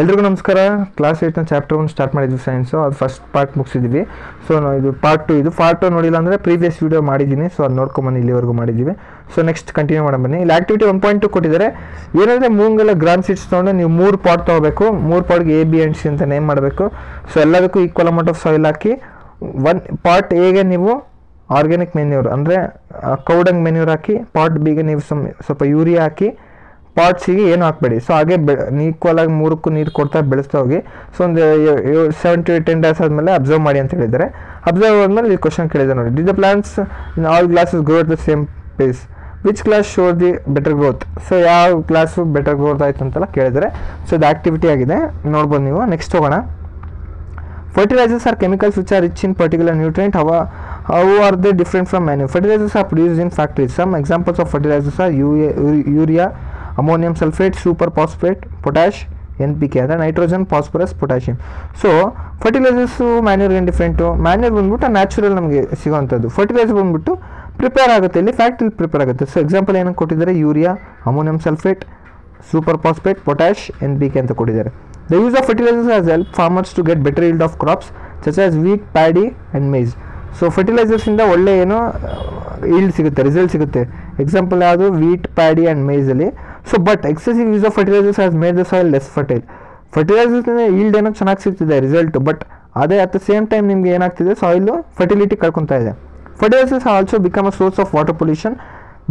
ಎಲ್ರಿಗೂ ನಮಸ್ಕಾರ. Class 8ನ chapter 1 start ಮಾಡಿದ್ವಿ ಸೈನ್ಸು. ಅದು ಫಸ್ಟ್ ಪಾರ್ಟ್ ಮುಗಿಸಿದ್ವಿ. ಸೊ ಇದು ಪಾರ್ಟ್ 2. ಇದು ಪಾರ್ಟ್ 2 ನೋಡಿಲ್ಲ ಅಂದರೆ ಪ್ರೀವಿಯಸ್ ವೀಡಿಯೋ ಮಾಡಿದ್ದೀನಿ. ಸೊ ಅದು ನೋಡ್ಕೊಂಬನ್ನಿ, ಇಲ್ಲಿವರೆಗೂ ಮಾಡಿದ್ದೀವಿ. ಸೊ ನೆಕ್ಸ್ಟ್ ಕಂಟಿನ್ಯೂ ಮಾಡೋಣ ಬನ್ನಿ. ಇಲ್ಲಿ ಆಕ್ಟಿವಿಟಿ 1.2 ಕೊಟ್ಟಿದ್ದಾರೆ. ಏನಂದರೆ ಮೂಂಗೆಲ್ಲ ಗ್ರಾಮ್ ಸೀಡ್ಸ್ ತೊಗೊಂಡು ನೀವು 3 ಪಾಟ್ ತೊಗೋಬೇಕು. 3 ಪಾಟ್ಗೆ A, B ಆ್ಯಂಡ್ C ಅಂತ ನೇಮ್ ಮಾಡಬೇಕು. ಸೊ ಎಲ್ಲದಕ್ಕೂ ಈಕ್ವಲ್ ಅಮೌಂಟ್ ಆಫ್ ಸಾಯಿಲ್ ಹಾಕಿ 1 ಪಾಟ್ Aಗೆ ನೀವು ಆರ್ಗ್ಯಾನಿಕ್ ಮೆನ್ಯೂರ್ ಅಂದರೆ ಕೌಡಂಗ್ ಮೆನ್ಯೂರ್ ಹಾಕಿ, ಪಾಟ್ ಬಿಗೆ ನೀವು ಸ್ವಲ್ಪ ಯೂರಿಯಾ ಹಾಕಿ, ಪಾಟ್ ಸಿಗೆ ಏನು ಹಾಕಬೇಡಿ. ಸೊ ಹಾಗೆ ಈಕ್ವಲ್ ಆಗಿ 3ಕ್ಕೂ ನೀರು ಕೊಡ್ತಾ ಬೆಳೆಸ್ತಾ ಹೋಗಿ. ಸೊ ಒಂದು 7 to 10 ಡೇಸ್ ಆದಮೇಲೆ ಅಬ್ಸರ್ವ್ ಮಾಡಿ ಅಂತ ಹೇಳಿದ್ದಾರೆ. ಅಬ್ಸರ್ವ್ ಆದಮೇಲೆ ಈ ಕ್ವಶನ್ ಕೇಳಿದ್ದಾರೆ ನೋಡಿ. Do the plants in all glasses grow at the same pace, which class show the better growth. So ಯಾವ ಕ್ಲಾಸು ಬೆಟರ್ ಗ್ರೋತ್ ಆಯಿತು ಅಂತೆಲ್ಲ ಕೇಳಿದರೆ. ಸೊ ಇದು ಆಕ್ಟಿವಿಟಿ ಆಗಿದೆ, ನೋಡ್ಬೋದು ನೀವು. ನೆಕ್ಸ್ಟ್ ಹೋಗೋಣ. Fertilizers are chemicals which are rich in particular nutrient. How are they different from manure? Fertilizers are produced in factories. Some examples of fertilizers are urea, ammonium sulfate, super phosphate, potash, NPK ಅಂದರೆ nitrogen, phosphorus, potassium. So fertilisers manure ಏನು different? Manure ಬಂದ್ಬಿಟ್ಟು natural ನಮಗೆ ಸಿಗೋವಂಥದ್ದು. Fertiliser ಬಂದ್ಬಿಟ್ಟು prepare ಆಗುತ್ತೆ, ಇಲ್ಲಿ ಫ್ಯಾಕ್ಟ್ರಿಲಿ prepare ಆಗುತ್ತೆ. So example ಏನಕ್ಕೆ ಕೊಟ್ಟಿದ್ದಾರೆ? Urea, ammonium sulphate, super phosphate, potash, NPK ಅಂತ ಕೊಟ್ಟಿದ್ದಾರೆ. The use of fertilizers has helped farmers to get better yield of crops such as wheat, paddy and maize. So ಫರ್ಟಿಲೈಸರ್ಸಿಂದ ಒಳ್ಳೆ ಏನೋ ಈಲ್ಡ್ ಸಿಗುತ್ತೆ, result ಸಿಗುತ್ತೆ. Example ಯಾವುದು? ವೀಟ್, ಪ್ಯಾಡಿ ಆ್ಯಂಡ್ ಮೇಯ್ಸಲ್ಲಿ. So but excessive use of fertilisers has made the soil less fertile. ಫರ್ಟಿಲೈಸರ್ಸಿಂದ yield ಏನೋ ಚೆನ್ನಾಗಿ ಸಿಗ್ತಿದೆ, ರಿಸಲ್ಟ್, ಬಟ್ ಅದೇ ಅಟ್ ದ ಸೇಮ್ ಟೈಮ್ ನಿಮಗೆ ಏನಾಗ್ತಿದೆ? ಸಾಯಿಲು ಫರ್ಟಿಲಿಟಿ ಕಳ್ಕೊತಾ ಇದೆ. Fertilisers also become a source of water pollution.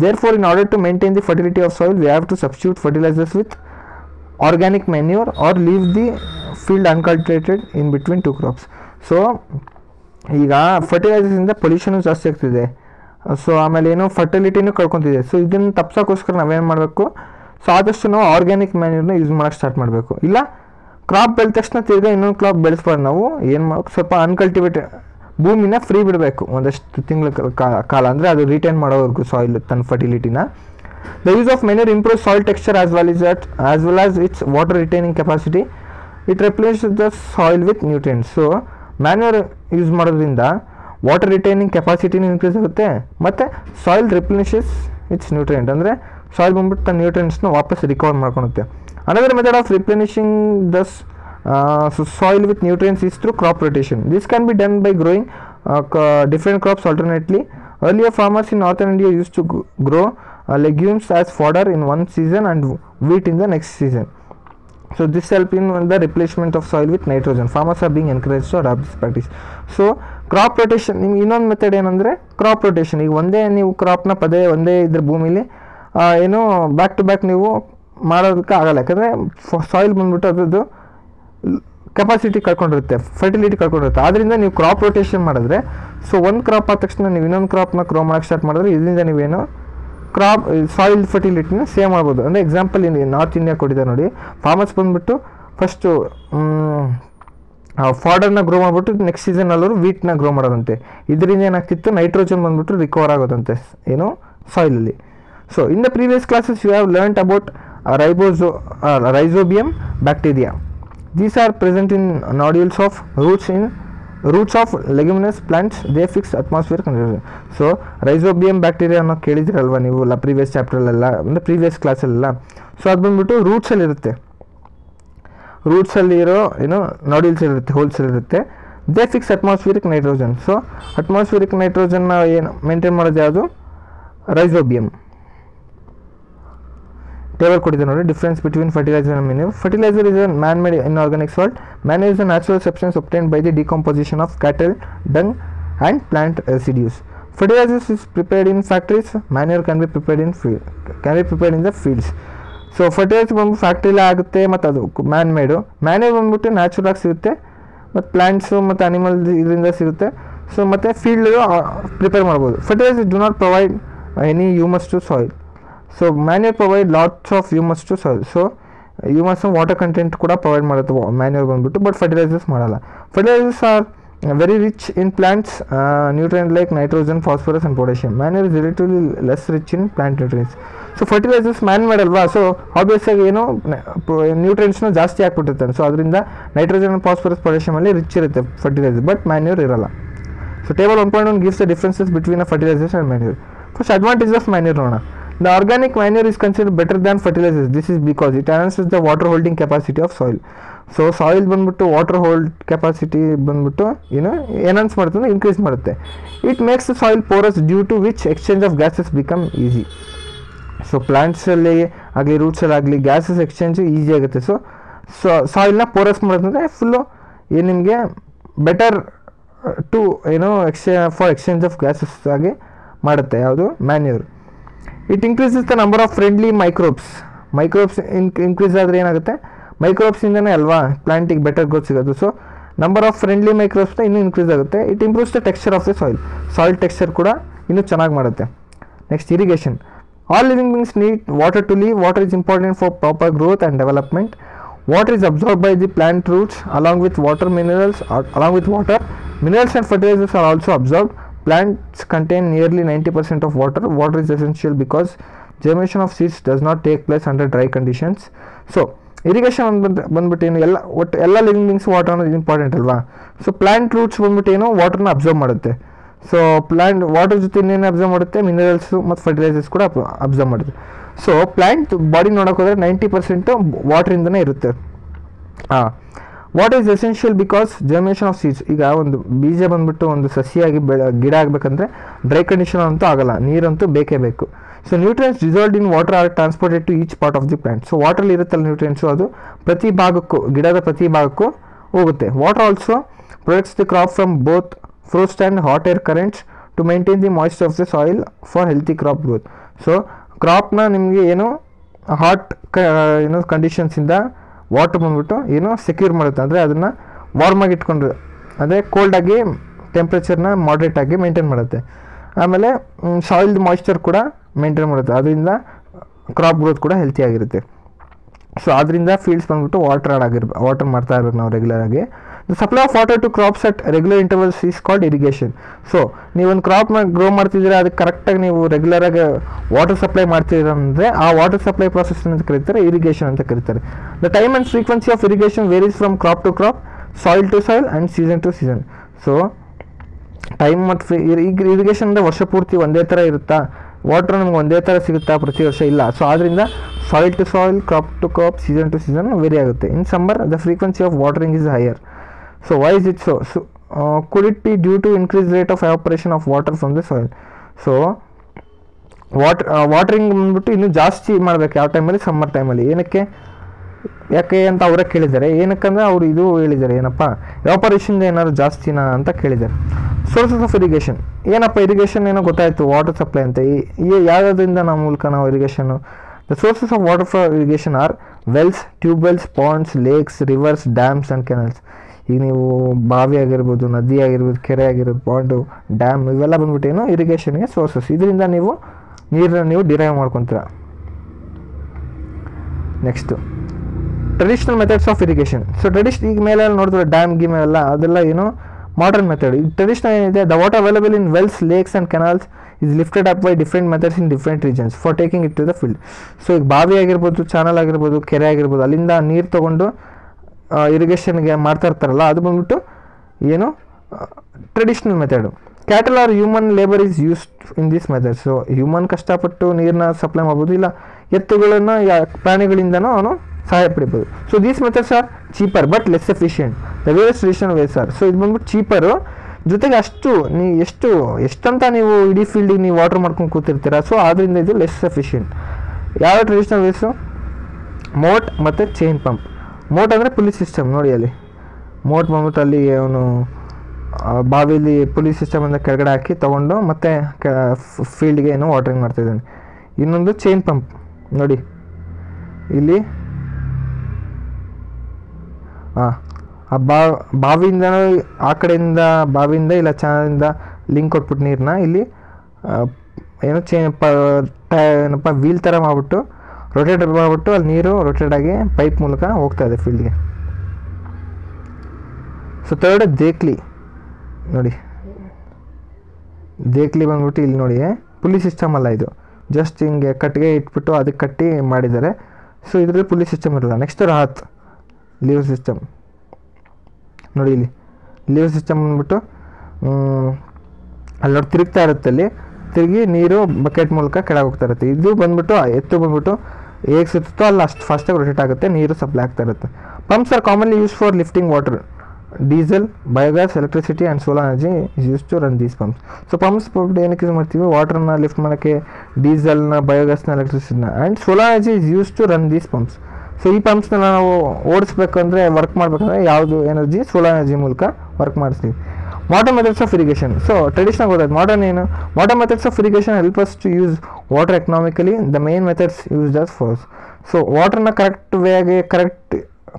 Therefore in order to maintain the fertility of soil we have to substitute fertilisers with organic manure or leave the field uncultivated in between 2 crops. So ಈಗ ಫರ್ಟಿಲೈಸರ್ಸಿಂದ pollution ಜಾಸ್ತಿ ಆಗ್ತಿದೆ. So ಆಮೇಲೆ ಏನೋ ಫರ್ಟಿಲಿಟಿನೂ ಕಳ್ಕೊತಿದೆ. So ಇದನ್ನು ತಪ್ಸೋಕ್ಕೋಸ್ಕರ ನಾವೇನು ಮಾಡಬೇಕು? So ಆದಷ್ಟು ನಾವು ಆರ್ಗ್ಯಾನಿಕ್ ಮ್ಯಾನ್ಯೂರ್ನ ಯೂಸ್ ಮಾಡೋಕ್ಕೆ ಸ್ಟಾರ್ಟ್ ಮಾಡಬೇಕು. ಇಲ್ಲ ಕ್ರಾಪ್ ಬೆಳೆದ ತಕ್ಷಣ ತಿರ್ಗಾ ಇನ್ನೊಂದು ಕ್ರಾಪ್ ಬೆಳೆಸ್ಬಾರ್ದು. ನಾವು ಏನು ಮಾಡಬೇಕು? ಸ್ವಲ್ಪ ಅನ್ಕಲ್ಟಿವೇಟೆಡ್ ಭೂಮಿನ ಫ್ರೀ ಬಿಡಬೇಕು ಒಂದಷ್ಟು ತಿಂಗಳ ಕಾಲ, ಅಂದರೆ ಅದು ರಿಟೈನ್ ಮಾಡೋವರೆಗೂ ಸಾಯಿಲ್ ತನ್ನ ಫರ್ಟಿಲಿಟಿನ. The use of manure improves soil texture as well as its water retaining capacity. It replenishes the soil with nutrients. So manure use ಮಾಡೋದ್ರಿಂದ ವಾಟರ್ ರಿಟೈನಿಂಗ್ ಕೆಪಾಸಿಟಿನೂ ಇನ್ಕ್ರೀಸ್ ಆಗುತ್ತೆ, ಮತ್ತು ಸಾಯಿಲ್ ರಿಪ್ಲೆನಿಶಸ್ ಇಟ್ಸ್ ನ್ಯೂಟ್ರಿಯೆಂಟ್, ಅಂದರೆ soil ಬಂದ್ಬಿಟ್ಟು ತನ್ನ ನ್ಯೂಟ್ರಿಯೆಂಟ್ಸ್ನ ವಾಪಸ್ recover ಮಾಡ್ಕೊಳುತ್ತೆ. Another method of replenishing the soil with nutrients is through crop rotation. This can be done by growing different crops alternately. Earlier farmers in northern India used to grow legumes as fodder in one season and wheat in the next season. So this helps in the replacement of soil with nitrogen. Farmers are being encouraged to adopt this practice. So crop rotation, ನಿಮ್ಗೆ ಇನ್ನೊಂದು method ಏನಂದರೆ crop rotation. ಈಗ ಒಂದೇ ನೀವು ಕ್ರಾಪ್ನ ಒಂದೇ ಇದ್ರ ಭೂಮಿಲಿ ಏನೋ ಬ್ಯಾಕ್ ಟು ಬ್ಯಾಕ್ ನೀವು ಮಾಡೋದಕ್ಕೆ ಆಗಲ್ಲ, ಯಾಕಂದರೆ ಸಾಯಿಲ್ ಬಂದ್ಬಿಟ್ಟು ಅದ್ರದ್ದು ಕೆಪಾಸಿಟಿ ಕಳ್ಕೊಂಡಿರುತ್ತೆ, ಫರ್ಟಿಲಿಟಿ ಕಳ್ಕೊಂಡಿರುತ್ತೆ. ಆದ್ದರಿಂದ ನೀವು ಕ್ರಾಪ್ ರೊಟೇಷನ್ ಮಾಡಿದ್ರೆ, ಸೊ ಒಂದು ಕ್ರಾಪ್ ಆದ ತಕ್ಷಣ ನೀವು ಇನ್ನೊಂದು ಕ್ರಾಪ್ನ ಗ್ರೋ ಮಾಡೋಕ್ಕೆ ಸ್ಟಾರ್ಟ್ ಮಾಡಿದ್ರೆ ಇದರಿಂದ ನೀವೇನು ಕ್ರಾಪ್ ಸಾಯಿಲ್ ಫರ್ಟಿಲಿಟಿನ ಸೇವ್ ಮಾಡ್ಬೋದು. ಅಂದರೆ ಎಕ್ಸಾಂಪಲ್ ಇಲ್ಲಿ ನಾರ್ತ್ ಇಂಡಿಯಾ ಕೊಟ್ಟಿದ್ದಾರೆ ನೋಡಿ. ಫಾರ್ಮರ್ಸ್ ಬಂದುಬಿಟ್ಟು ಫಸ್ಟು ಫಾಡರ್ನ ಗ್ರೋ ಮಾಡಿಬಿಟ್ಟು ನೆಕ್ಸ್ಟ್ ಸೀಸನಲ್ಲವರು ವೀಟ್ನ ಗ್ರೋ ಮಾಡೋದಂತೆ. ಇದರಿಂದ ಏನಾಗ್ತಿತ್ತು? ನೈಟ್ರೋಜನ್ ಬಂದುಬಿಟ್ಟು ರಿಕವರ್ ಆಗೋದಂತೆ ಏನು ಸಾಯಿಲಲ್ಲಿ. So in the previous classes you have learned about rhizobium bacteria. These are present in nodules of roots of leguminous plants. They fix atmospheric conditions. So rhizobium bacteria ಅನ್ನೋ ಕೇಳಿದಿರಲ್ವ ನೀವು previous ಚಾಪ್ಟ್ರಲ್ಲೆಲ್ಲ, ಅಂದರೆ previous ಕ್ಲಾಸಲ್ಲೆಲ್ಲ. So ಅದು ಬಂದ್ಬಿಟ್ಟು ರೂಟ್ಸಲ್ಲಿರುತ್ತೆ, ರೂಟ್ಸಲ್ಲಿರೋ ಏನೋ ನಾಡ್ಯೂಲ್ಸಲ್ಲಿರುತ್ತೆ, ಹೋಲ್ಸಲ್ಲಿರುತ್ತೆ. They fix atmospheric nitrogen. So atmospheric ನೈಟ್ರೋಜನ್ನ ಏನು ಮೇಂಟೈನ್ ಮಾಡೋದು ಯಾವುದು? ರೈಸೋಬಿಯಂ. ಟೇಬಲ್ ಕೊಟ್ಟಿದೆ ನೋಡಿ. Difference between fertiliser and manure. Fertiliser is a man made inorganic salt. Manure is a natural substance obtained by the decomposition of cattle dung and plant residues. Fertilizers is prepared in factories. Manure can be prepared in the fields. So fertiliser ಬಂದು ಫ್ಯಾಕ್ಟ್ರಿಲೇ ಆಗುತ್ತೆ, ಮತ್ತು ಅದು man made. Manure ಬಂದ್ಬಿಟ್ಟು natural ಆಗಿ ಸಿಗುತ್ತೆ, ಮತ್ತು plants ಮತ್ತು ಅನಿಮಲ್ ಇದರಿಂದ ಸಿಗುತ್ತೆ. ಸೊ ಮತ್ತು ಫೀಲ್ಡ್ ಪ್ರಿಪೇರ್ ಮಾಡ್ಬೋದು. Fertiliser do not provide any humus to soil. So manure provide lots of humus to soil. So humus water content ಕೂಡ ಪ್ರೊವೈಡ್ ಮಾಡುತ್ತೆ ಮ್ಯಾನ್ಯೂರ್ ಬಂದ್ಬಿಟ್ಟು, ಬಟ್ ಫರ್ಟಿಲೈಸರ್ಸ್ ಮಾಡಲ್ಲ. Fertilisers are very rich in plants nutrient like nitrogen, phosphorus and potassium. Manure is relatively less rich in plant nutrients. So fertilisers man ಮಾಡಲ್ವಾ, so ಆಬ್ವಿಯಸ್ಸಾಗಿ ಏನೋ ನ್ಯೂಟ್ರಿಯೆಂಟ್ಸ್ನ ಜಾಸ್ತಿ ಹಾಕ್ಬಿಟ್ಟಿರ್ತಾರೆ. ಸೊ ಅದರಿಂದ ನೈಟ್ರೋಜನ್, ಫಾಸ್ಫರಸ್, ಪೊಟ್ಯಾಷಿಯಮಲ್ಲಿ ರಿಚ್ ಇರುತ್ತೆ ಫರ್ಟಿಲೈಸರ್, ಬಟ್ ಮ್ಯಾನ್ಯೂರ್ ಇರಲ್ಲ. So table 1.1 gives the differences between fertilisers and manure. First advantage of manure ನೋಡೋಣ. The organic manure is considered better than fertilizers. This is because it enhances the water holding capacity of soil. So soil ಬಂದ್ಬಿಟ್ಟು water hold capacity ಬಂದ್ಬಿಟ್ಟು enhance ಮಾಡುತ್ತೆ ಅಂದರೆ increase ಮಾಡುತ್ತೆ. It makes the soil porous due to which exchange of gases become easy. So ಪ್ಲಾಂಟ್ಸಲ್ಲಿ ಆಗಲಿ ರೂಟ್ಸಲ್ಲಾಗಲಿ gases exchange easy ಆಗುತ್ತೆ. So ಸಾಯಿಲ್ನ ಪೋರಸ್ ಮಾಡೋದಂದರೆ ಫುಲ್ಲು ನಿಮಗೆ better to for exchange of gases ಆಗಿ ಮಾಡುತ್ತೆ ಯಾವುದು manure. It increases the number of friendly microbes increase ಆದರೆ ಏನಾಗುತ್ತೆ, ಮೈಕ್ರೋಬ್ಸಿಂದನೇ ಅಲ್ವಾ ಪ್ಲಾಂಟಿಗೆ ಬೆಟರ್ ಗ್ರೋತ್ ಸಿಗೋದು. ಸೊ ನಂಬರ್ ಆಫ್ ಫ್ರೆಂಡ್ಲಿ ಮೈಕ್ರೋಬ್ಸ್ನ ಇನ್ನೂ ಇನ್ಕ್ರೀಸ್ ಆಗುತ್ತೆ. It improves the texture of the soil texture ಕೂಡ ಇನ್ನೂ ಚೆನ್ನಾಗಿ ಮಾಡುತ್ತೆ. Next irrigation. All living beings need water to live. Water is important for proper growth and development. Water is absorbed by the plant roots along with minerals and fertilizers are also absorbed. Plants contain nearly 90% of water. Water is essential because germination of seeds does not take place under dry conditions. So irrigation ಬಂದ್ಬಿಟ್ಟು ಎಲ್ಲ living beings water ಅನ್ನೋದು important ಅಲ್ವಾ. So plant roots ಬಂದ್ಬಿಟ್ಟು ವಾಟರ್ನ observe ಮಾಡುತ್ತೆ. So plant water ಜೊತೆ ಇನ್ನೇನು observe ಮಾಡುತ್ತೆ, minerals ಮತ್ತು ಫರ್ಟಿಲೈಸರ್ಸ್ ಕೂಡ ಅಬ್ಸರ್ವ್ ಮಾಡುತ್ತೆ. ಸೊ ಪ್ಲಾಂಟ್ ಬಾಡಿ ನೋಡೋಕೆ ಹೋದರೆ 90% ವಾಟ್ರಿಂದನೇ ಇರುತ್ತೆ. What is essential because germination of seeds. ಈಗ ಒಂದು ಬೀಜ ಬಂದ್ಬಿಟ್ಟು ಒಂದು ಸಸಿಯಾಗಿ ಗಿಡ ಆಗಬೇಕಂದ್ರೆ ಡ್ರೈ ಕಂಡೀಷನ್ ಅಂತೂ ಆಗಲ್ಲ, ನೀರಂತೂ ಬೇಕೇ ಬೇಕು. So nutrients dissolved in water are transported to each part of the plant. So ವಾಟರ್ಲಿ ಇರುತ್ತಲ್ಲ ನ್ಯೂಟ್ರಿಯೆಂಟ್ಸು, ಅದು ಪ್ರತಿ ಭಾಗಕ್ಕೂ ಗಿಡದ ಪ್ರತಿ ಭಾಗಕ್ಕೂ ಹೋಗುತ್ತೆ. Water also protects the crop from both frost and hot air currents to maintain the moisture of the soil for healthy crop growth. So ಕ್ರಾಪ್ನ ನಿಮಗೆ ಹಾಟ್ ಕಂಡೀಷನ್ಸಿಂದ ವಾಟರ್ ಬಂದ್ಬಿಟ್ಟು ಸೆಕ್ಯೂರ್ ಮಾಡುತ್ತೆ, ಅಂದರೆ ಅದನ್ನು ವಾರ್ಮಾಗಿ ಇಟ್ಕೊಂಡು, ಅಂದರೆ ಕೋಲ್ಡಾಗಿ ಟೆಂಪ್ರೇಚರ್ನ ಮಾಡ್ರೇಟಾಗಿ ಮೇಂಟೈನ್ ಮಾಡುತ್ತೆ. ಆಮೇಲೆ ಸಾಯಿಲ್ದು ಮಾಯ್ಶ್ಚರ್ ಕೂಡ ಮೇಂಟೈನ್ ಮಾಡುತ್ತೆ, ಅದರಿಂದ ಕ್ರಾಪ್ ಗ್ರೋತ್ ಕೂಡ ಹೆಲ್ತಿಯಾಗಿರುತ್ತೆ. ಸೊ ಅದರಿಂದ ಫೀಲ್ಡ್ಸ್ ಬಂದ್ಬಿಟ್ಟು ವಾಟರ್ ಮಾಡ್ತಾ ಇರ್ಬೇಕು ನಾವು ರೆಗ್ಯುಲರಾಗಿ. The supply of water to crops at regular intervals is called irrigation. So ನೀವೊಂದು ಕ್ರಾಪ್ನ ಗ್ರೋ ಮಾಡ್ತಿದ್ದೀರಾ, ಅದಕ್ಕೆ ಕರೆಕ್ಟಾಗಿ ನೀವು ರೆಗ್ಯುಲರಾಗಿ ವಾಟರ್ ಸಪ್ಲೈ ಮಾಡ್ತಿದ್ದೀರ ಅಂದರೆ ಆ ವಾಟರ್ ಸಪ್ಲೈ ಪ್ರಾಸೆಸ್ ಅಂತ ಕರೀತಾರೆ, ಇರಿಗೇಷನ್ ಅಂತ ಕರೀತಾರೆ. The time and frequency of irrigation varies from crop to crop, soil to soil and season to season. So time ಮತ್ತು ಇರಿಗೇಷನ್ ಅಂದರೆ ವರ್ಷ ಪೂರ್ತಿ ಒಂದೇ ಥರ ಇರುತ್ತಾ, ವಾಟರ್ ನಮ್ಗೆ ಒಂದೇ ಥರ ಸಿಗುತ್ತಾ ಪ್ರತಿ ವರ್ಷ? ಇಲ್ಲ. ಸೊ ಆದ್ದರಿಂದ soil to soil, crop to crop, season to season vary ಆಗುತ್ತೆ. In summer the frequency of watering is higher. So why is it so? Could it be due to increased rate of evaporation of water from the soil? So watering ಬಂದ್ಬಿಟ್ಟು ಇನ್ನೂ ಜಾಸ್ತಿ ಮಾಡಬೇಕು ಯಾವ ಟೈಮಲ್ಲಿ, summer ಟೈಮಲ್ಲಿ. ಯಾಕೆ ಅಂತ ಅವರೇ ಕೇಳಿದ್ದಾರೆ. ಏನಕ್ಕಂದ್ರೆ ಅವರು ಇದು ಹೇಳಿದ್ದಾರೆ, ಏನಪ್ಪ ಎವಾಪರೇಷನ್ ಏನಾದ್ರು ಜಾಸ್ತಿನಾ ಅಂತ ಕೇಳಿದ್ದಾರೆ. ಸೋರ್ಸಸ್ ಆಫ್ ಇರಿಗೇಷನ್ ಏನಪ್ಪ, ಇರಿಗೇಷನ್ ಏನೋ ಗೊತ್ತಾಯಿತು, ವಾಟರ್ ಸಪ್ಲೈ ಅಂತ. ಯಾವುದರಿಂದ ನಾವು ಮೂಲಕ ನಾವು ಇರಿಗೇಷನ್ನು. The sources of water for irrigation are wells, tubewells, ponds, lakes, rivers, dams and canals. ಈಗ ನೀವು ಬಾವಿ ಆಗಿರ್ಬೋದು, ನದಿ ಆಗಿರ್ಬೋದು, ಕೆರೆ ಆಗಿರ್ಬೋದು, ಪಾಂಡು, ಡ್ಯಾಮ್, ಇವೆಲ್ಲ ಬಂದ್ಬಿಟ್ಟು ಇರಿಗೇಷನ್ಗೆ ಸೋರ್ಸಸ್. ಇದರಿಂದ ನೀರನ್ನ ಡಿರೈವ್ ಮಾಡ್ಕೊತೀರ. Next traditional methods of irrigation. So ಈಗ ಮೇಲೆ ನೋಡಿದ್ರೆ ಡ್ಯಾಮ್ ಗಿಮ್ ಎಲ್ಲ ಅದೆಲ್ಲ ಮಾಡರ್ನ್ ಮೆಥಡ್. ಈಗ ಟ್ರೆಡಿಷನಲ್ ಏನಿದೆ, the water available in wells, lakes and canals is lifted up by different methods in different regions for taking it to the field. So ಈಗ ಬಾವಿ ಆಗಿರ್ಬೋದು, ಚಾನಲ್ ಆಗಿರ್ಬೋದು, ಕೆರೆ ಆಗಿರ್ಬೋದು, ಅಲ್ಲಿಂದ ನೀರು ತೊಗೊಂಡು ಇರಿಗೇಷನ್ಗೆ ಮಾಡ್ತಾ ಇರ್ತಾರಲ್ಲ, ಅದು ಬಂದ್ಬಿಟ್ಟು traditional method. Cattle or human labour is used in this method. So human ಕಷ್ಟಪಟ್ಟು ನೀರನ್ನ ಸಪ್ಲೈ ಮಾಡ್ಬೋದು, ಇಲ್ಲ ಎತ್ತುಗಳನ್ನು ಪ್ರಾಣಿಗಳಿಂದನೂ ಅವನು ಸಹಾಯ ಪಡಿಬೋದು. So these methods are cheaper but less efficient. The various traditional ways are. So ಇದು ಬಂದ್ಬಿಟ್ಟು ಚೀಪರು, ಜೊತೆಗೆ ಎಷ್ಟಂತ ನೀವು ಇಡೀ ಫೀಲ್ಡಿಗೆ ನೀವು ವಾಟರ್ ಮಾಡ್ಕೊಂಡು ಕೂತಿರ್ತೀರ. ಸೊ ಆದ್ದರಿಂದ ಇದು ಲೆಸ್ ಎಫಿಷಿಯೆಂಟ್. ಯಾವ ಟ್ರೆಡಿಷನಲ್ ವೇಸು? ಮೋಟ್ ಮತ್ತು ಚೈನ್ ಪಂಪ್. ಮೋಟ್ ಅಂದರೆ ಪುಲಿ ಸಿಸ್ಟಮ್. ನೋಡಿ ಅಲ್ಲಿ ಮೋಟ್ ಬಂದ್ಬಿಟ್ಟು ಅಲ್ಲಿ ಅವನು ಬಾವಿಲಿ ಪುಲಿ ಸಿಸ್ಟಮಿಂದ ಕೆಳಗಡೆ ಹಾಕಿ ತೊಗೊಂಡು ಮತ್ತೆ ಫೀಲ್ಡ್ಗೆ ವಾಟರಿಂಗ್ ಮಾಡ್ತಾಯಿದ್ದಾನೆ. ಇನ್ನೊಂದು ಚೈನ್ ಪಂಪ್. ನೋಡಿ ಇಲ್ಲಿ ಆ ಬಾವಿಯಿಂದ ಆ ಕಡೆಯಿಂದ ಬಾವಿಯಿಂದ ಇಲ್ಲ ಚಾನಲಿಂದ ಲಿಂಕ್ ಕೊಟ್ಬಿಟ್ಟು ನೀರನ್ನ ಇಲ್ಲಿ ಏನಪ್ಪ ವೀಲ್ ಥರ ಮಾಡಿಬಿಟ್ಟು ರೊಟೇಟ್ ಮಾಡಿಬಿಟ್ಟು ಅಲ್ಲಿ ನೀರು ರೊಟೇಟ್ ಆಗಿ ಪೈಪ್ ಮೂಲಕ ಹೋಗ್ತಾ ಇದೆ ಫೀಲ್ಡ್ಗೆ. So third ದೇಕ್ಲಿ. ನೋಡಿ ದೇಕ್ಲಿ ಬಂದ್ಬಿಟ್ಟು ಇಲ್ಲಿ ನೋಡಿ ಪುಲಿ ಸಿಸ್ಟಮ್ ಅಲ್ಲ, ಇದು ಜಸ್ಟ್ ಹಿಂಗೆ ಕಟ್ಟಿಗೆ ಇಟ್ಬಿಟ್ಟು ಅದಕ್ಕೆ ಕಟ್ಟಿ ಮಾಡಿದ್ದಾರೆ. ಸೊ ಇದರಲ್ಲಿ ಪುಲಿ ಸಿಸ್ಟಮ್ ಇರಲ್ಲ. Next rahat lever system. ನೋಡಿ ಇಲ್ಲಿ ಲೀವರ್ ಸಿಸ್ಟಮ್ ಬಂದ್ಬಿಟ್ಟು ಅಲ್ಲಿ ನೋಡಿ ತಿರುಗ್ತಾ ಇರುತ್ತೆ, ಅಲ್ಲಿ ತಿರುಗಿ ನೀರು ಬಕೆಟ್ ಮೂಲಕ ಕೆಳಗೆ ಹೋಗ್ತಾ ಇರುತ್ತೆ. ಇದು ಬಂದ್ಬಿಟ್ಟು ಎತ್ತು ಬಂದ್ಬಿಟ್ಟು ಹೇಗೆ ಸುತ್ತೋ ಅಲ್ಲಿ ಅಷ್ಟು ಫಾಸ್ಟಾಗಿ ರೊಟೇಟ್ ಆಗುತ್ತೆ, ನೀರು ಸಪ್ಲೈ ಆಗ್ತಾ ಇರುತ್ತೆ. Pumps are commonly used for lifting water. Diesel, biogas, electricity and solar energy is used to run these pumps. So pumps ಏನಕ್ಕೆ ಯೂಸ್ ಮಾಡ್ತೀವಿ, ವಾಟರ್ನ ಲಿಫ್ಟ್ ಮಾಡೋಕ್ಕೆ, ಡೀಸೆಲ್ನ, ಬಯೋಗ್ಯಾಸ್ನ, ಎಲೆಕ್ಟ್ರಿಸಿಟಿನ and solar energy is use to run these pumps. So ಈ ಪಂಪ್ಸ್ನ ನಾವು ಓಡಿಸ್ಬೇಕಂದ್ರೆ, ವರ್ಕ್ ಮಾಡಬೇಕಂದ್ರೆ ಯಾವುದು ಎನರ್ಜಿ, ಸೋಲಾರ್ ಎನರ್ಜಿ ಮೂಲಕ ವರ್ಕ್ ಮಾಡಿಸ್ತೀವಿ. Modern methods of irrigation. So traditional ಗೊತ್ತಾಯ್ತು, ಮಾಡರ್ನ್ ಏನು, modern methods of irrigation help us to use water economically. The main methods used as follows. So ವಾಟರ್ನ ಕರೆಕ್ಟ್ ವೇಗೆ, ಕರೆಕ್ಟ್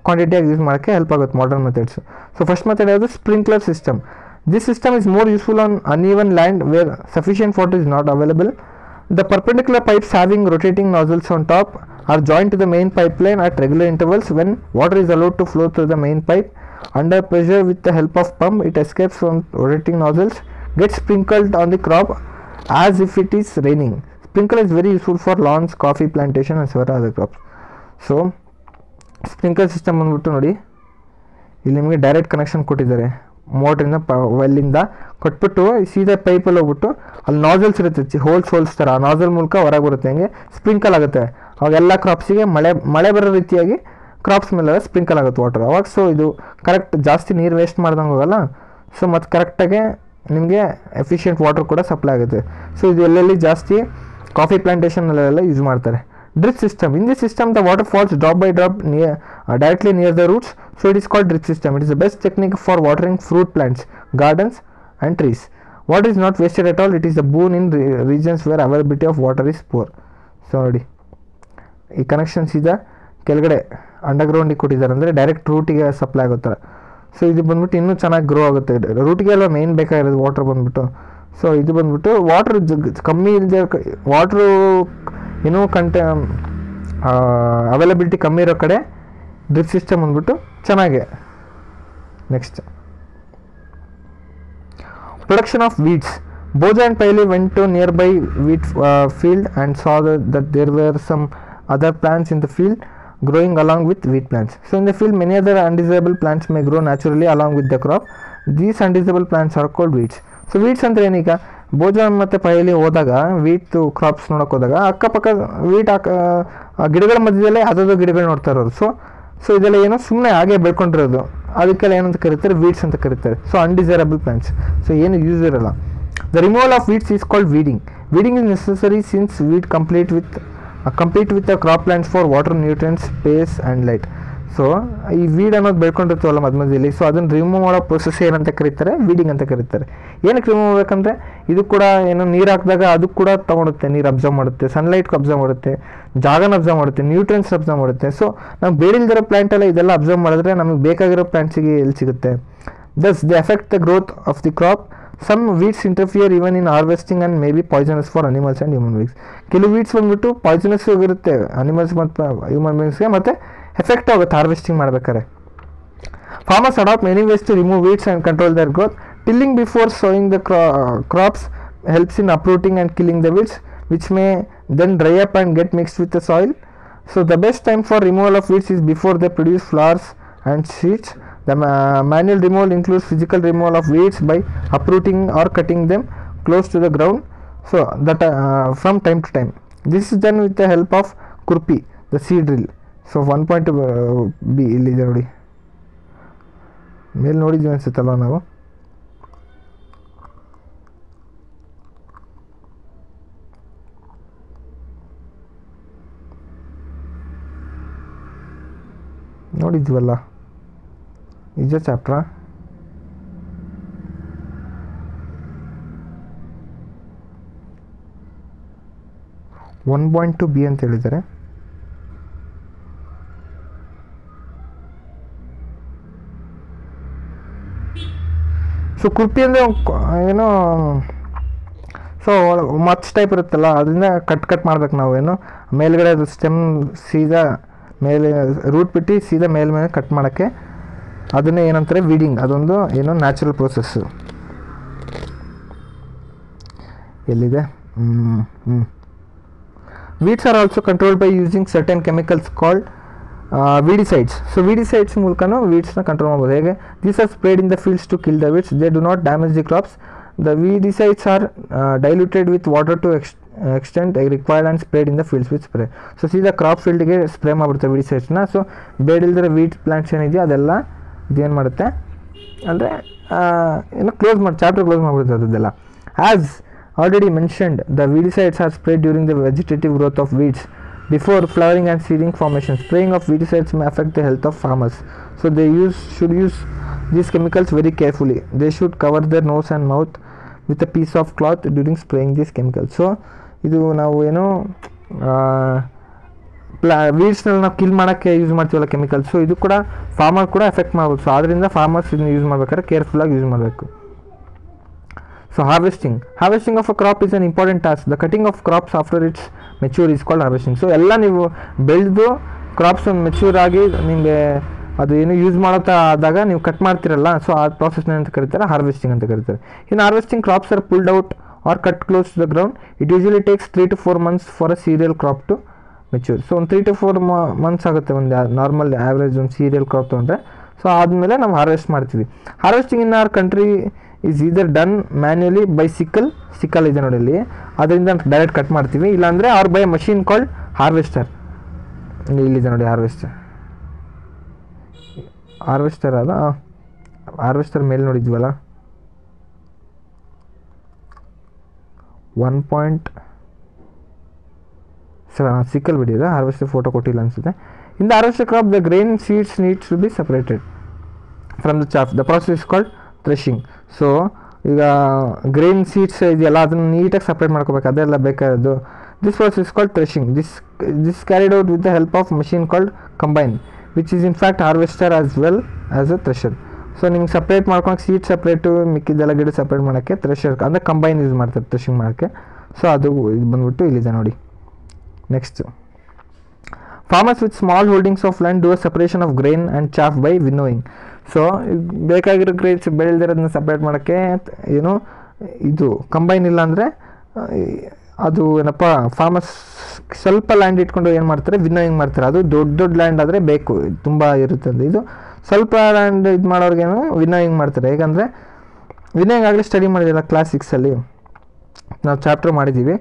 ಕ್ವಾಂಟಿಟಿಯಾಗಿ use ಮಾಡೋಕ್ಕೆ help ಆಗುತ್ತೆ modern methods. So first method ಯಾವುದು, sprinkler system. This system is more useful on uneven land where sufficient water is not available. The perpendicular pipes having rotating nozzles on top are joined to the main pipeline at regular intervals. When water is allowed to flow through the main pipe under pressure with the help of pump, it escapes from rotating nozzles, gets sprinkled on the crop as if it is raining. Sprinkler is very useful for lawns, coffee plantation and several other crops. So sprinkler system ಬಂದ್ಬಿಟ್ಟು ನೋಡಿ, ಇಲ್ಲಿ ನಿಮಗೆ direct connection ಕೊಟ್ಟಿದ್ದಾರೆ, ಮೋಟ್ರಿಂದ ವೆಲ್ಲಿಂದ ಕೊಟ್ಬಿಟ್ಟು ಸೀದಾ ಪೈಪಲ್ಲಿ ಹೋಗ್ಬಿಟ್ಟು ಅಲ್ಲಿ nasals ಇರುತ್ತೆ, ಹೋಲ್ಸ್ ಥರ, ಆ ನಾಸಲ್ ಮೂಲಕ ಹೊರಗೆ ಬರುತ್ತೆ, ಹಂಗೆ ಸ್ಪ್ರಿಂಕಲ್ ಆಗುತ್ತೆ. ಅವಾಗ ಎಲ್ಲ ಕ್ರಾಪ್ಸಿಗೆ ಮಳೆ ಬರೋ ರೀತಿಯಾಗಿ ಕ್ರಾಪ್ಸ್ ಮೇಲೆ ಸ್ಪ್ರಿಂಕಲ್ ಆಗುತ್ತೆ ವಾಟರ್ ಅವಾಗ. ಸೊ ಇದು ಕರೆಕ್ಟ್, ಜಾಸ್ತಿ ನೀರು ವೇಸ್ಟ್ ಮಾಡ್ದಂಗೆ ಹೋಗಲ್ಲ. ಸೊ ಮತ್ತು ಕರೆಕ್ಟಾಗಿ ನಿಮಗೆ ಎಫಿಷಿಯೆಂಟ್ ವಾಟರ್ ಕೂಡ ಸಪ್ಲೈ ಆಗುತ್ತೆ. ಸೊ ಇದು ಎಲ್ಲೆಲ್ಲಿ ಜಾಸ್ತಿ ಕಾಫಿ ಪ್ಲಾಂಟೇಷನಲ್ಲೆಲ್ಲ ಯೂಸ್ ಮಾಡ್ತಾರೆ. Drip system. In this system the water falls drop by drop directly near the roots, so it is called drip system. It is the best technique for watering fruit plants, gardens and trees. Water is not wasted at all. It is a boon in regions where availability of water is poor. So ನೋಡಿ, ಈ connection ಸೀದಾ ಕೆಳಗಡೆ ಅಂಡರ್ಗ್ರೌಂಡಿಗೆ ಕೊಟ್ಟಿದ್ದಾರೆ, ಅಂದರೆ direct ರೂಟಿಗೆ supply ಆಗುತ್ತಾರೆ. So ಇದು ಬಂದ್ಬಿಟ್ಟು ಇನ್ನೂ ಚೆನ್ನಾಗಿ ಗ್ರೋ ಆಗುತ್ತೆ. ರೂಟಿಗೆಲ್ಲ ಮೇನ್ ಬೇಕಾಗಿರೋದು ವಾಟರ್ ಬಂದ್ಬಿಟ್ಟು. ಸೊ ಇದು ಬಂದ್ಬಿಟ್ಟು ವಾಟ್ರ್ ಕಮ್ಮಿ ಇಲ್ಲದೆ, ವಾಟ್ರು ಇನ್ನೂ ಅವೈಲಬಿಲಿಟಿ ಕಮ್ಮಿ ಇರೋ ಕಡೆ ಡ್ರಿಪ್ ಸಿಸ್ಟಮ್ ಬಂದ್ಬಿಟ್ಟು ಚೆನ್ನಾಗೆ. Next, production of weeds. Boja and Paili went to nearby wheat field and saw that there were some other plants in the field growing along with wheat plants. So in the field many other undesirable plants may grow naturally along with the crop. These undesirable plants are called weeds. So weeds ಅಂದರೆ ಏನೀಗ, ಬೋಜಾ ಮತ್ತು ಪೈಲಿ ಹೋದಾಗ, wheat crops ನೋಡೋಕೆ ಹೋದಾಗ ಅಕ್ಕಪಕ್ಕ wheat ಗಿಡಗಳ ಮಧ್ಯದಲ್ಲೇ ಯಾವುದಾದ್ರು ಗಿಡಗಳು ನೋಡ್ತಾ ಇರೋರು. ಸೊ ಇದೆಲ್ಲ ಏನೋ ಸುಮ್ಮನೆ ಹಾಗೆ ಬೆಳ್ಕೊಂಡಿರೋದು, ಅದಕ್ಕೆಲ್ಲ ಏನಂತ ಕರೀತಾರೆ, ವೀಡ್ಸ್ ಅಂತ ಕರೀತಾರೆ. ಸೊ ಅನ್ಡಿಸೈರಬಲ್ ಪ್ಲಾಂಟ್ಸ್, ಸೊ ಏನು ಯೂಸ್ ಇರಲ್ಲ. The removal of weeds is called weeding. Weeding is necessary since weed compete with the crop plants for water, nutrients, space and light. So ಈ ವೀಡ್ ಅನ್ನೋದು ಬೆಳ್ಕೊಂಡಿರ್ತೀವಲ್ಲ ಮಧ್ಯದಲ್ಲಿ, so ಅದನ್ನು remove ಮಾಡೋ process ಏನಂತ ಕರೀತಾರೆ, weeding ಅಂತ ಕರೀತಾರೆ. ಏನಕ್ಕೆ ರಿಮೂವ್ ಮಾಡಬೇಕಂದ್ರೆ, ಇದು ಕೂಡ ಏನೋ ನೀರು ಹಾಕಿದಾಗ ಅದು ಕೂಡ ತೊಗೊಳುತ್ತೆ, ನೀರು ಅಬ್ಸರ್ವ್ ಮಾಡುತ್ತೆ, ಸನ್ಲೈಟ್ ಅಬ್ಸರ್ವ್ ಮಾಡುತ್ತೆ, ಜಾಗನ ಅಬ್ಸರ್ವ್ ಮಾಡುತ್ತೆ, ನ್ಯೂಟ್ರಿಯೆಂಟ್ಸ್ ಅಬ್ಸರ್ವ್ ಮಾಡುತ್ತೆ. ಸೊ ನಮ್ಗೆ ಬೇಡಿಲ್ದಿರೋ ಪ್ಲಾಂಟ್ ಎಲ್ಲ ಇದೆಲ್ಲ ಅಬ್ಸರ್ವ್ ಮಾಡಿದ್ರೆ ನಮಗೆ ಬೇಕಾಗಿರೋ ಪ್ಲಾಂಟ್ಸಿಗೆ ಎಲ್ಲಿ ಸಿಗುತ್ತೆ. Thus they affect the growth of the crop. Some weeds interfere even in harvesting and may be poisonous for animals and human beings. ಕೆಲವು ವೀಡ್ಸ್ ಬಂದ್ಬಿಟ್ಟು ಪಾಯ್ಸನಸ್ ಆಗಿರುತ್ತೆ ಅನಿಮಲ್ಸ್ ಮತ್ತು ಹ್ಯೂಮನ್ ಬೀಯಿಂಗ್ಸ್ಗೆ, ಮತ್ತು ಎಫೆಕ್ಟ್ ಆಗುತ್ತೆ ಹಾರ್ವೆಸ್ಟಿಂಗ್ ಮಾಡ್ಬೇಕಾದ್ರೆ. Farmers adapt many ways to remove weeds and control their growth. Tilling before sowing the crops helps in uprooting and killing the weeds, which may then dry up and get mixed with the soil. So the best time for removal of weeds is before they produce flowers and seeds. The manual removal includes physical removal of weeds by uprooting or cutting them close to the ground, so that from time to time. This is done with the help of kurpi, the seed drill. So 1.2 b ಇಲ್ಲಿ ನೋಡಿ, ಮೇಲೆ ನೋಡಿದ್ವಿ ಅನ್ಸುತ್ತಲ್ಲ ನಾವು. ನೋಡಿದ್ವಲ್ಲ ಇಜ ಚಾಪ್ಟ್ರಾ. One point to B ಅಂತ ಹೇಳಿದ್ದಾರೆ. So Kurpi ಅಂದರೆ ಏನೋ, so much type ಇರುತ್ತಲ್ಲ, ಅದರಿಂದ ಕಟ್ ಮಾಡ್ಬೇಕು ನಾವು. ಏನು ಮೇಲ್ಗಡೆ ಅದು ಸ್ಟೆಮ್ ಸೀದಾ ಮೇಲೆ ರೂಟ್ ಬಿಟ್ಟು ಸೀದಾ ಮೇಲೆ ಕಟ್ ಮಾಡೋಕ್ಕೆ, ಅದನ್ನೇ ಏನಂತಾರೆ ವೀಡಿಂಗ್. ಅದೊಂದು ಏನೋ ನ್ಯಾಚುರಲ್ ಪ್ರೋಸೆಸ್ಸು. ಎಲ್ಲಿದೆ, weeds are also controlled by using certain chemicals called weedicides. So weedicides ಮೂಲಕನೂ ವೀಡ್ಸ್ನ ಕಂಟ್ರೋಲ್ ಮಾಡ್ಬೋದು. ಹೇಗೆ, these are sprayed in the fields to kill the weeds. They do not damage the crops. The weedicides are diluted with water to extent required and sprayed in the fields with spray. So ಸೀದಾ crop ಫೀಲ್ಡ್ಗೆ spray ಮಾಡಿಬಿಡ್ತಾರೆ ವೀಡಿಸೈಡ್ಸ್ನ. So ಬೇಡಿಲ್ದಿರೋ wheat plants ಏನಿದೆಯೋ ಅದೆಲ್ಲ ಇದೇನು ಮಾಡುತ್ತೆ ಅಂದರೆ close ಮಾಡಿ chapter close ಮಾಡಿಬಿಡುತ್ತೆ ಅದೆಲ್ಲ. As already mentioned the weedicides are sprayed during the vegetative growth of weeds before flowering and seeding formation. Spraying of weedicides may affect the health of farmers, so they should use these chemicals very carefully. They should cover their nose and mouth with a piece of cloth during spraying these chemicals. So ಇದು ನಾವು ಏನೋ ವೀಡ್ಸ್ನಲ್ಲಿ ನಾವು kill ಮಾಡೋಕ್ಕೆ use ಮಾಡ್ತೀವಲ್ಲ chemicals, so ಇದು ಕೂಡ farmer ಕೂಡ effect ಮಾಡ್ಬೋದು. ಸೊ ಆದ್ದರಿಂದ ಫಾರ್ಮರ್ಸ್ ಇದನ್ನ ಯೂಸ್ ಮಾಡ್ಬೇಕಾದ್ರೆ ಕೇರ್ಫುಲ್ಲಾಗಿ ಯೂಸ್ ಮಾಡಬೇಕು. So harvesting of a crop is an important task. The cutting of crops after it's mature is called harvesting. So ಎಲ್ಲ ನೀವು ಬೆಳೆದು ಕ್ರಾಪ್ಸ್ ಒಂದು ಮೆಚ್ಯೂರ್ ಆಗಿ ನಿಮಗೆ ಅದು ಏನು ಯೂಸ್ ಮಾಡೋತಾ ಆದಾಗ ನೀವು ಕಟ್ ಮಾಡ್ತಿರಲ್ಲ, ಸೊ ಆ ಪ್ರಾಸೆಸ್ನ ಅಂತ ಕರೀತಾರೆ ಹಾರ್ವೆಸ್ಟಿಂಗ್ ಅಂತ ಕರೀತಾರೆ. In harvesting crops are pulled out or cut close to the ground. It usually takes 3 to 4 months for a cereal crop to mature. So ಒಂದು 3 to 4 months ಆಗುತ್ತೆ ಒಂದು ನಾರ್ಮಲ್ ಆ್ಯಾವ್ರೇಜ್ ಒಂದು ಸೀರಿಯಲ್ ಕ್ರಾಪ್ ತೊಗೊಂಡ್ರೆ. So ಆದಮೇಲೆ ನಾವು harvest ಮಾಡ್ತೀವಿ. Harvesting in our country is either done manually by sickle ಇದೆ ನೋಡಿ ಇಲ್ಲಿ, ಅದರಿಂದ ಡೈರೆಕ್ಟ್ ಕಟ್ ಮಾಡ್ತೀವಿ, ಇಲ್ಲಾಂದರೆ or by machine called harvester. ಇಲ್ಲಿದೆ ನೋಡಿ ಹಾರ್ವೆಸ್ಟರ್ ಅದ ಹಾರ್ವೆಸ್ಟರ್ ಮೇಲೆ ನೋಡಿದ್ವಲ್ಲ 1.7 ಸಿಕ್ಕಲ್ ಬಿಡಿದೆ, ಹಾರ್ವೆಸ್ಟರ್ ಫೋಟೋ ಕೊಟ್ಟಿಲ್ಲ ಅನಿಸುತ್ತೆ. In the harvester crop the grain seeds needs to be separated from the chaff. The process is called threshing. So ಈಗ ಗ್ರೈನ್ ಸೀಡ್ಸ್ ಇದೆಯಲ್ಲ ಅದನ್ನು ನೀಟಾಗಿ ಸಪ್ರೇಟ್ ಮಾಡ್ಕೋಬೇಕು, ಅದೆಲ್ಲ ಬೇಕಾಗಿರೋದು. This process is called threshing. This carried out with the help of machine called combine, which is in fact harvester as well as a thresher. So ನಿಮ್ಗೆ separate ಮಾಡ್ಕೊಂಡು seed separate ಮಿಕ್ಕಿದ್ದೆಲ್ಲ ಗಿಡ ಸಪ್ರೇಟ್ ಮಾಡೋಕ್ಕೆ thresher ಅಂದರೆ combine use ಮಾಡ್ತಾರೆ threshing ಮಾಡೋಕ್ಕೆ. So ಅದು ಇದು ಬಂದ್ಬಿಟ್ಟು ಇಲ್ಲಿದೆ ನೋಡಿ. Next, farmers with small holdings of land do a separation of grain and chaff by winnowing. So ಬೇಕಾಗಿರೋ ಗ್ರೇಡ್ಸ್ ಬೆಳೆದಿರೋದನ್ನ ಸಪ್ರೇಟ್ ಮಾಡೋಕ್ಕೆ ಏನು ಇದು ಕಂಬೈನ್ ಇಲ್ಲ ಅಂದರೆ ಅದು ಏನಪ್ಪ ಫಾರ್ಮರ್ಸ್ ಸ್ವಲ್ಪ ಲ್ಯಾಂಡ್ ಇಟ್ಕೊಂಡು ಏನು ಮಾಡ್ತಾರೆ ವಿನ್ನೋಯಿಂಗ್ ಮಾಡ್ತಾರೆ. ಅದು ದೊಡ್ಡ ಲ್ಯಾಂಡ್ ಆದರೆ ಬೇಕು ತುಂಬ ಇರುತ್ತದೆ. ಇದು ಸ್ವಲ್ಪ ಲ್ಯಾಂಡ್ ಇದು ಮಾಡೋರ್ಗೇನು ವಿನ್ನೋಯಿಂಗ್ ಮಾಡ್ತಾರೆ. ಹೇಗಂದರೆ ವಿನ್ನೋಯಿಂಗ್ ಆಗಲಿ ಸ್ಟಡಿ ಮಾಡಿದಿಲ್ಲ ಕ್ಲಾಸ್ 6ಅಲ್ಲಿ ನಾವು ಚಾಪ್ಟರ್ ಮಾಡಿದ್ದೀವಿ.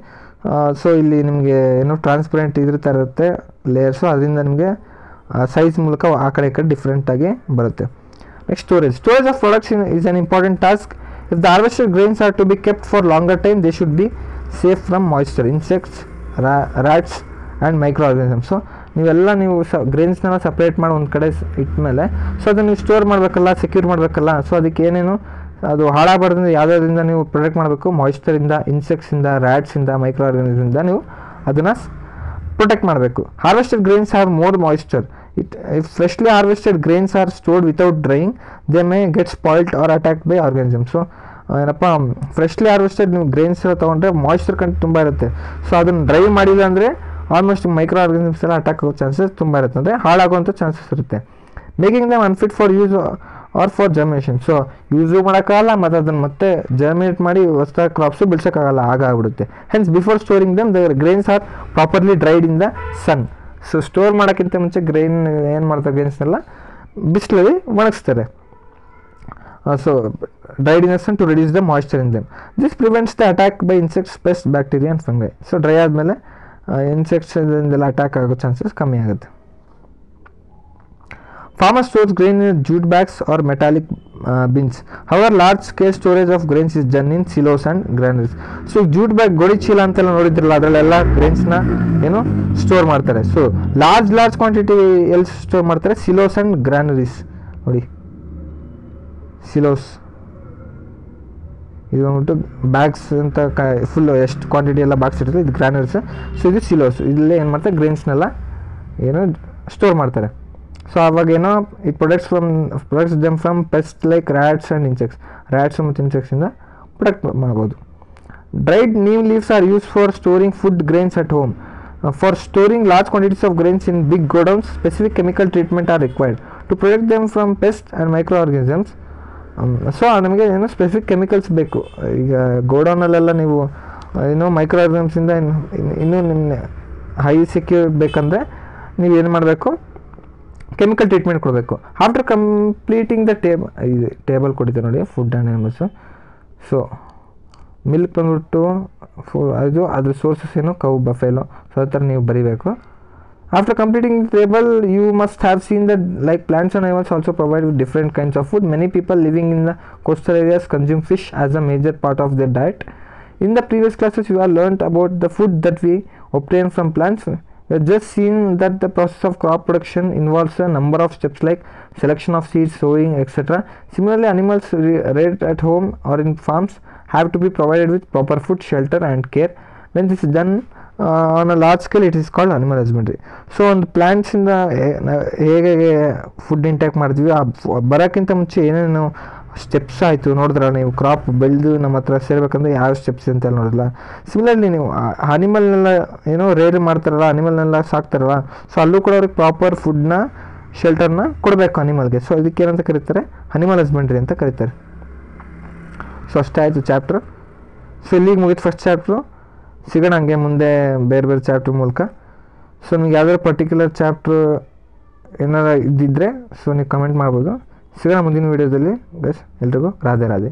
ಸೊ ಇಲ್ಲಿ ನಿಮಗೆ ಏನು ಟ್ರಾನ್ಸ್ಪರೆಂಟ್ ಇದ್ರತಾ ಇರುತ್ತೆ ಲೇಯರ್ಸು, ಅದರಿಂದ ನಿಮಗೆ ಸೈಜ್ ಮೂಲಕ ಆ ಕಡೆ ಈ ಕಡೆ ಡಿಫ್ರೆಂಟಾಗಿ ಬರುತ್ತೆ. Next, storage of products is an important task. If the harvested grains are to be kept for longer time they should be safe from moisture, insects, rats and micro organisms. So ನೀವು ಗ್ರೈನ್ಸ್ನೆಲ್ಲ separate ಮಾಡಿ ಒಂದು ಕಡೆ ಇಟ್ಮೇಲೆ so ಅದನ್ನು ನೀವು store ಮಾಡಬೇಕಲ್ಲ, secure ಮಾಡಬೇಕಲ್ಲ. So ಅದಕ್ಕೆ ಏನೇನು ಅದು ಹಾಳಾಗಬಾರ್ದಿಂದ ಯಾವುದರಿಂದ ನೀವು ಪ್ರೊಟೆಕ್ಟ್ ಮಾಡಬೇಕು, ಮಾಯ್ಸ್ಚರಿಂದ, ಇನ್ಸೆಕ್ಟ್ಸಿಂದ, ರ್ಯಾಟ್ಸಿಂದ, ಮೈಕ್ರೋ ಆರ್ಗನಿಸಮ್ಸಿಂದ ನೀವು ಅದನ್ನು ಪ್ರೊಟೆಕ್ಟ್ ಮಾಡಬೇಕು. Harvested grains have more moisture. If freshly harvested grains are stored without drying, they may get spoiled or attacked by organisms. So ಏನಪ್ಪ ಫ್ರೆಶ್ಲಿ ಹಾರ್ವೆಸ್ಟೆಡ್ ನೀವು ಗ್ರೈನ್ಸ್ ಎಲ್ಲ ತೊಗೊಂಡ್ರೆ ಮಾಯ್ಸ್ಚರ್ ಕಂಟೆಂಟ್ ತುಂಬ ಇರುತ್ತೆ. ಸೊ ಅದನ್ನು ಡ್ರೈ ಮಾಡಿಲ್ಲ ಅಂದರೆ ಆಲ್ಮೋಸ್ಟ್ ಮೈಕ್ರೋ ಆರ್ಗನಿಸಮ್ಸ್ ಎಲ್ಲ ಅಟ್ಯಾಕ್ ಆಗೋ ಚಾನ್ಸಸ್ ತುಂಬ ಇರುತ್ತೆ, ಅಂದರೆ ಹಾಳಾಗುವಂಥ ಚಾನ್ಸಸ್ ಇರುತ್ತೆ. Making them unfit for use or for germination. So use ಮಾಡೋಕ್ಕಾಗಲ್ಲ ಮತ್ತು ಅದನ್ನು ಮತ್ತೆ ಜರ್ಮಿನೇಟ್ ಮಾಡಿ ಹೊಸ ಕ್ರಾಪ್ಸು ಬೆಳ್ಸೋಕ್ಕಾಗಲ್ಲ, ಆಗಿಬಿಡುತ್ತೆ. Hence before storing them the grains are properly dried in the sun. So store ಮಾಡೋಕ್ಕಿಂತ ಮುಂಚೆ ಗ್ರೈನ್ ಏನು ಮಾಡ್ತಾರೆ, ಗ್ರೈನ್ಸ್ನೆಲ್ಲ ಬಿಸಿಲಲ್ಲಿ ಒಣಗಿಸ್ತಾರೆ. So dried in the sun to reduce the moisture in them. This prevents the attack by insects, pest, bacteria and fungi. So dry ಆದಮೇಲೆ insects ಇದೆಲ್ಲ attack ಆಗೋ ಚಾನ್ಸಸ್ ಕಮ್ಮಿ ಆಗುತ್ತೆ. Farmer stores grain in jute bags or metallic bins. However, large scale storage of grains is done in silos and granaries. So jute bag ಗೋಡಿ ಚೀಲ ಅಂತೆಲ್ಲ ನೋಡಿದ್ರಲ್ಲ, ಅದರಲ್ಲೆಲ್ಲ ಗ್ರೈನ್ಸ್ನ ಏನು ಸ್ಟೋರ್ ಮಾಡ್ತಾರೆ. ಸೊ ಲಾರ್ಜ್ ಕ್ವಾಂಟಿಟಿ ಎಲ್ಲಿ ಸ್ಟೋರ್ ಮಾಡ್ತಾರೆ, ಸಿಲೋಸ್ ಆ್ಯಂಡ್ ಗ್ರಾನರೀಸ್. ನೋಡಿ ಸಿಲೋಸ್ ಇದು ಬಂದ್ಬಿಟ್ಟು ಬ್ಯಾಗ್ಸ್ ಅಂತ ಫುಲ್ ಎಷ್ಟು ಕ್ವಾಂಟಿಟಿ ಎಲ್ಲ ಬಾಕ್ಸ್ ಇರುತ್ತೆ, ಇದು ಗ್ರಾನರೀಸ್. ಸೊ ಇದು ಸಿಲೋಸ್, ಇಲ್ಲೇ ಏನು ಮಾಡ್ತಾರೆ ಗ್ರೈನ್ಸ್ನೆಲ್ಲ ಏನು ಸ್ಟೋರ್ ಮಾಡ್ತಾರೆ. ಸೊ ಅವಾಗೇನೋ it protects them from pest like rats and insects. Rats ಮತ್ತು ಇನ್ಸೆಕ್ಟ್ಸಿಂದ ಪ್ರೊಟೆಕ್ಟ್ ಮಾಡ್ಬೋದು. Dried neem leaves are use for storing food grains at home. For storing large quantities of grains in big godowns specific chemical treatment are required to protect them from pest and micro organisms. So ನಮಗೆ ಏನೋ specific chemicals ಬೇಕು. ಈಗ ಗೋಡೌನಲ್ಲೆಲ್ಲ ನೀವು ಏನೋ micro ಆರ್ಗನಿಸಮ್ಸಿಂದ ಇನ್ನೂ ನಿಮ್ಮ high secure ಬೇಕಂದರೆ ನೀವು ಏನು ಮಾಡಬೇಕು, ಕೆಮಿಕಲ್ ಟ್ರೀಟ್ಮೆಂಟ್ ಕೊಡಬೇಕು. ಆಫ್ಟರ್ ಕಂಪ್ಲೀಟಿಂಗ್ ದ ಟೇಬಲ್ ಕೊಟ್ಟಿದ್ದೆ ನೋಡಿ, food and animals. So milk ಬಂದ್ಬಿಟ್ಟು ಅದು ಅದ್ರ ಸೋರ್ಸಸ್ ಏನು ಕೌ ಬಫೆಲೋ. ಸೊ ಆ ಥರ ನೀವು ಬರೀಬೇಕು. After completing the table, you must have seen that like plants and animals also provide with different kinds of food. Many people living in the coastal areas consume fish as a major part of their diet. In the previous classes, you have learnt about the food that we obtain from plants. We have just seen that the process of crop production involves a number of steps like selection of seeds, sowing, etc. Similarly, animals reared at home or in farms have to be provided with proper food, shelter and care. When this is done on a large scale, it is called animal husbandry. So ಒಂದು ಪ್ಲ್ಯಾಂಟ್ಸಿಂದ ಹೇಗೆ food intact ಮಾಡ್ತೀವಿ, ಬರೋಕ್ಕಿಂತ ಮುಂಚೆ ಏನೇನು steps ಆಯಿತು ನೋಡಿದ್ರ ನೀವು. Crop ಬೆಳೆದು ನಮ್ಮ ಹತ್ರ ಸೇರ್ಬೇಕಂದ್ರೆ ಯಾವ ಸ್ಟೆಪ್ಸ್ ಅಂತೆಲ್ಲ ನೋಡಿಲ್ಲ. ಸಿಮಿಲರ್ಲಿ ನೀವು ಅನಿಮಲ್ನೆಲ್ಲ ಏನೋ ರೇರ್ ಮಾಡ್ತಾರಲ್ಲ, ಅನಿಮಲ್ನೆಲ್ಲ ಸಾಕ್ತಾರಲ್ಲ, ಸೊ ಅಲ್ಲೂ ಕೂಡ ಅವ್ರಿಗೆ ಪ್ರಾಪರ್ ಫುಡ್ನ ಶೆಲ್ಟರ್ನ ಕೊಡಬೇಕು ಅನಿಮಲ್ಗೆ. ಸೊ ಇದಕ್ಕೆ ಏನಂತ ಕರೀತಾರೆ, ಅನಿಮಲ್ ಹಸ್ಬೆಂಡ್ರಿ ಅಂತ ಕರೀತಾರೆ. ಸೊ ಅಷ್ಟೇ ಆಯಿತು ಚಾಪ್ಟ್ರು. ಸೊ ಇಲ್ಲಿಗೆ ಮುಗಿತು ಫಸ್ಟ್ ಚಾಪ್ಟ್ರು. ಸಿಗೋಣ ಹಂಗೆ ಮುಂದೆ ಬೇರೆ ಬೇರೆ ಚಾಪ್ಟ್ರ್ ಮೂಲಕ. ಸೊ ನಿಮ್ಗೆ ಯಾವ್ದಾದ್ರು ಪರ್ಟಿಕ್ಯುಲರ್ ಚಾಪ್ಟ್ರು ಏನಾರು ಇದ್ದಿದ್ದರೆ ಸೊ ನೀವು ಕಮೆಂಟ್ ಮಾಡ್ಬೋದು. ಸಿಗೋಣ ಮುಂದಿನ ವೀಡಿಯೋದಲ್ಲಿ ಗೈಸ್. ಎಲ್ರಿಗೂ ರಾಧೆ ರಾಧೆ.